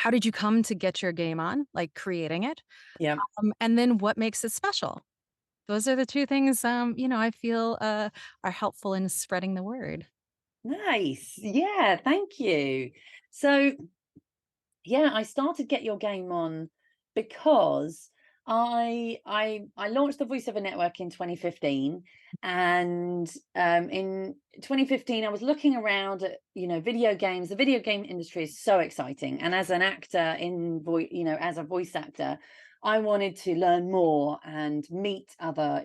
how did you come to get your game on, like creating it? Yeah. And then what makes it special? Those are the 2 things, I feel, are helpful in spreading the word. Nice. Yeah, thank you. So, yeah, I started Get Your Game On because I launched the voiceover network in 2015, and in 2015 I was looking around at video games. The video game industry is so exciting, and as an actor in voice, as a voice actor, I wanted to learn more and meet other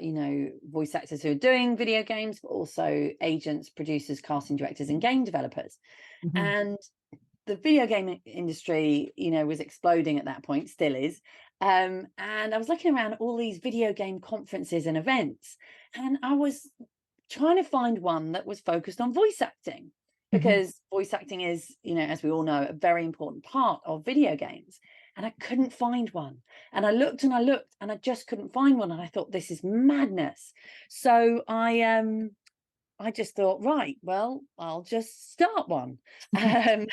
voice actors who are doing video games, but also agents, producers, casting directors, and game developers. Mhm. And the video game industry, was exploding at that point, still is. And I was looking around at all these video game conferences and events, and I was trying to find one that was focused on voice acting, Mhm. because voice acting is, as we all know, a very important part of video games. And I couldn't find one. And I looked and I looked and I just couldn't find one. And I thought, this is madness. So I just thought, right, well, I'll just start one. Um,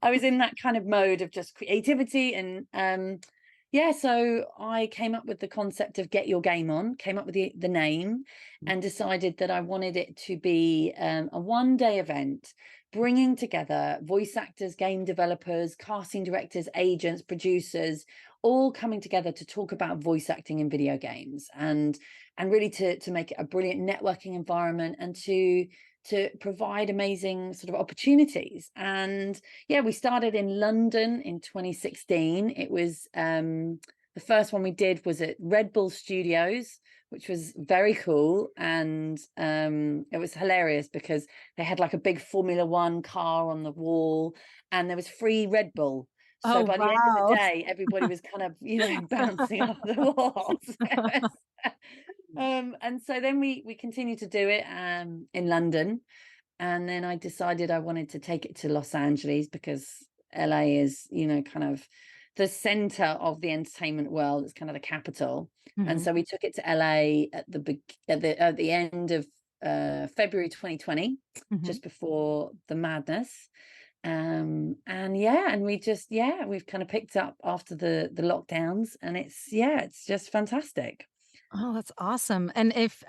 I was in that kind of mode of just creativity, and yeah, so I came up with the concept of Get Your Game On, came up with the name, and decided that I wanted it to be a one-day event, bringing together voice actors, game developers, casting directors, agents, producers, all coming together to talk about voice acting in video games, and really to make it a brilliant networking environment, and to provide amazing sort of opportunities. And yeah, we started in London in 2016. It was the first one we did was at Red Bull Studios, which was very cool. And it was hilarious because they had like a big Formula One car on the wall, and there was free Red Bull. So Oh, by the end of the wow. day, everybody was kind of, bouncing off the walls. And so then we continued to do it in London, and then I decided I wanted to take it to Los Angeles, because LA is, kind of the center of the entertainment world. It's kind of the capital. And Mhm. so we took it to LA at the end of February 2020, Mhm. just before the madness. And yeah, and we've kind of picked up after the lockdowns, and it's just fantastic. Oh, that's awesome. And if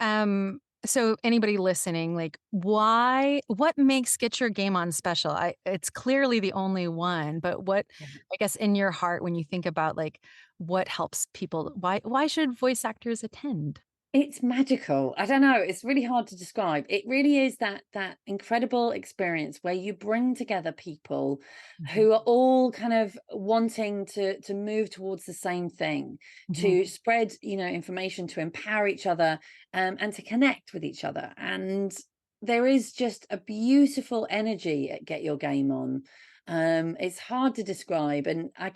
so anybody listening, like what makes Get Your Game On special? It's clearly the only one, but what I guess in your heart when you think about like what helps people, why should voice actors attend? It's magical. I don't know, it's really hard to describe. It really is that incredible experience where you bring together people Mhm. who are all kind of wanting to move towards the same thing, Mhm. to spread, information, to empower each other, and to connect with each other. And there is just a beautiful energy at Get Your Game On. It's hard to describe, and I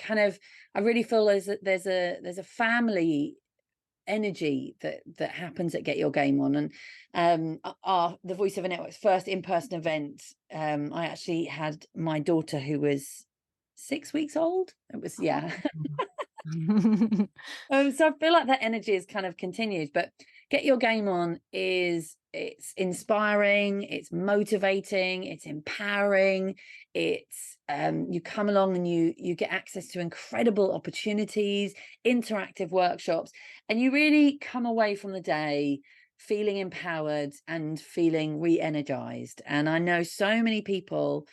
really feel there's a family energy that happens at Get Your Game On. And the Voice of a Network's first in-person event, I actually had my daughter, who was 6 weeks old. It was, yeah. So I feel like that energy is kind of continued. But Get Your Game On it's inspiring, it's motivating, it's empowering. It's you come along and you get access to incredible opportunities, interactive workshops, and you really come away from the day feeling empowered and feeling re-energized. And I know so many people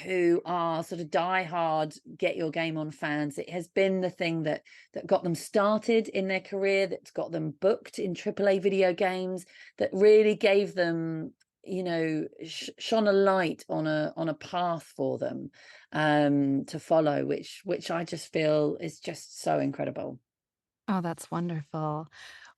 who are sort of die-hard Get Your Game On fans. It has been the thing that got them started in their career, that's got them booked in AAA video games, that really gave them, shone a light on a path for them to follow, which I just feel is just so incredible. Oh, that's wonderful.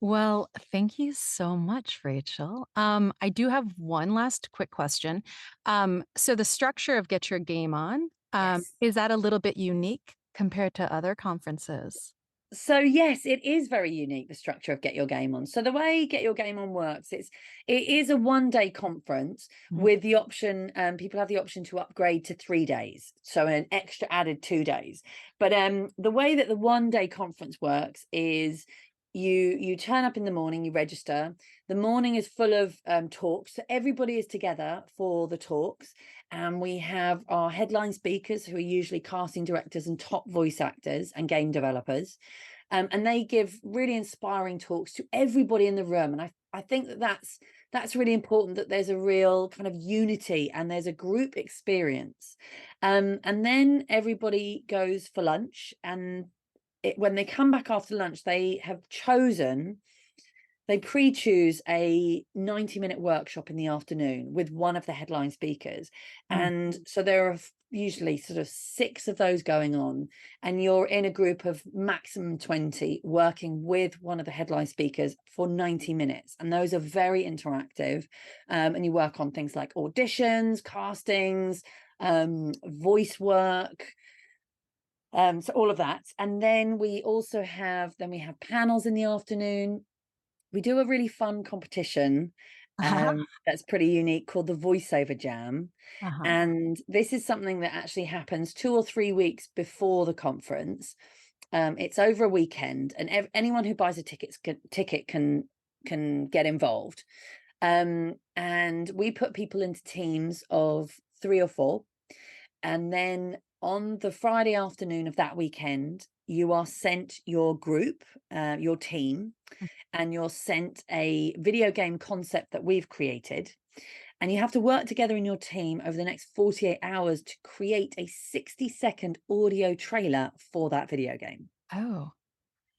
Well, thank you so much, Rachel. I do have one last quick question. So the structure of Get Your Game On, Yes. is that a little bit unique compared to other conferences? So yes, it is very unique, the structure of Get Your Game On. So the way Get Your Game On works, it is a one-day conference Mhm. with the option, people have the option to upgrade to 3 days, so an extra added 2 days. But the way that the one-day conference works is you turn up in the morning, you register. The morning is full of talks, so everybody is together for the talks, and we have our headline speakers who are usually casting directors and top voice actors and game developers, and they give really inspiring talks to everybody in the room. And I think that that's really important, that there's a real kind of unity and there's a group experience. And then everybody goes for lunch, and when they come back after lunch, they pre-choose a 90-minute workshop in the afternoon with one of the headline speakers. Mm. And so there are usually sort of 6 of those going on, and you're in a group of maximum 20 working with one of the headline speakers for 90 minutes. And those are very interactive. And you work on things like auditions, castings, voice work, so all of that. And then we have panels in the afternoon. We do a really fun competition Uh-huh. that's pretty unique, called the voiceover jam. Uh-huh. And this is something that actually happens 2 or 3 weeks before the conference. It's over a weekend, and anyone who buys a ticket can get involved. And we put people into teams of 3 or 4, and then on the Friday afternoon of that weekend, you are sent your group, your team, and you're sent a video game concept that we've created. And you have to work together in your team over the next 48 hours to create a 60-second audio trailer for that video game, Oh,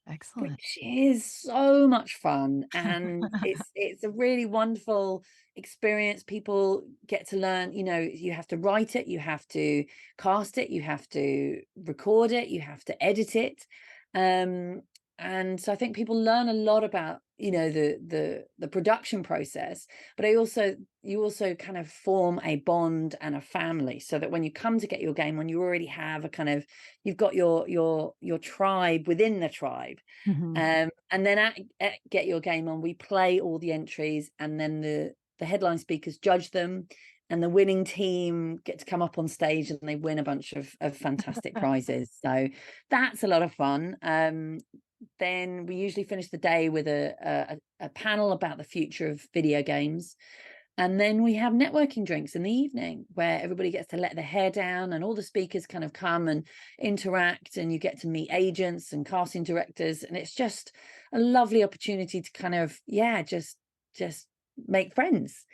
excellent. which is so much fun. And it's a really wonderful experience. People get to learn, you have to write it, you have to cast it, you have to record it, you have to edit it. And so I think people learn a lot about, the production process. But you also kind of form a bond and a family, so that when you come to get your game on, you already have a kind of, you've got your tribe within the tribe. Mhm. And then at Get Your Game On, we play all the entries, and then the headline speakers judge them, and the winning team get to come up on stage and they win a bunch of fantastic prizes. So that's a lot of fun. Then we usually finish the day with a panel about the future of video games. And then we have networking drinks in the evening, where everybody gets to let their hair down, and all the speakers kind of come and interact, and you get to meet agents and casting directors. And it's just a lovely opportunity to kind of, yeah, just make friends.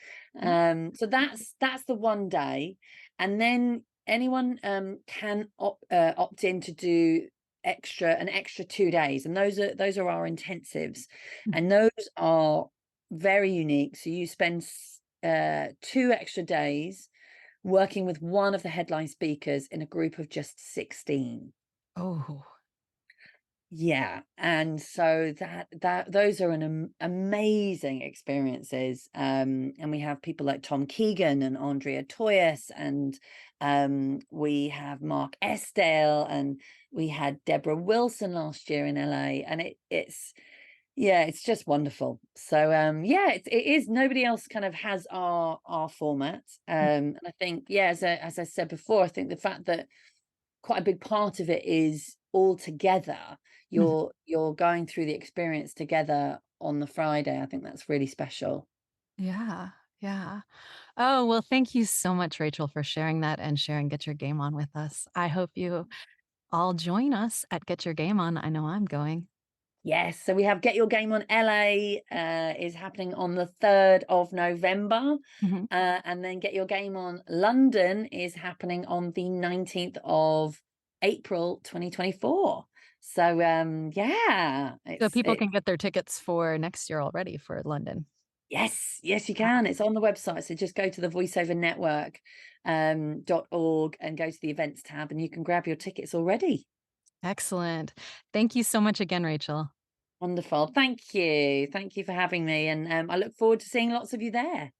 So that's the one day. And then anyone can opt in to do an extra 2 days, and those are our intensives, Mm. and those are very unique. So you spend 2 extra days working with one of the headline speakers in a group of just 16. Oh. Yeah, and so that those are amazing experiences. And we have people like Tom Keegan and Andrea Toyas, and we have Mark Esdale, and we had Deborah Wilson last year in LA, and it's yeah, it's just wonderful. So yeah, it is, nobody else kind of has our format. And I think, yeah, as I said before, I think the fact that quite a big part of it is all together. Mhm. You're going through the experience together on the Friday. I think that's really special. Yeah, yeah. Oh, well, thank you so much, Rachel, for sharing that and sharing Get Your Game On with us. I hope you all join us at Get Your Game On. I know I'm going. Yes, so we have Get Your Game On LA is happening on the 3rd of November. Mhm. And then Get Your Game On London is happening on the 19th of April 2024. So yeah, So it's people it can get their tickets for next year already for London. yes, you can. It's on the website. So just go to the voiceover network .org and go to the events tab, and you can grab your tickets already. Excellent. Thank you so much again, Rachel. Wonderful. Thank you. Thank you for having me. And I look forward to seeing lots of you there.